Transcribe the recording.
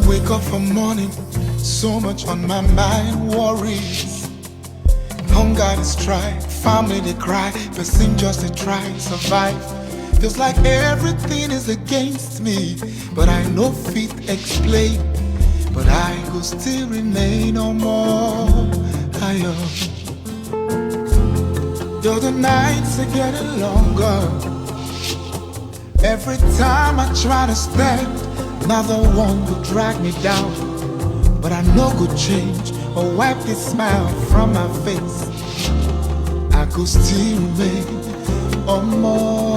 Wake up for morning, so much on my mind, worries. Hunger and strife, family they cry, person just they try survive. Feels like everything is against me, but I know fit explain. But I go still remain no more. I am. Though the nights are getting longer, every time I try to stand, another one will drag me down. But I know good change or wipe this smile from my face. I could still remain on more.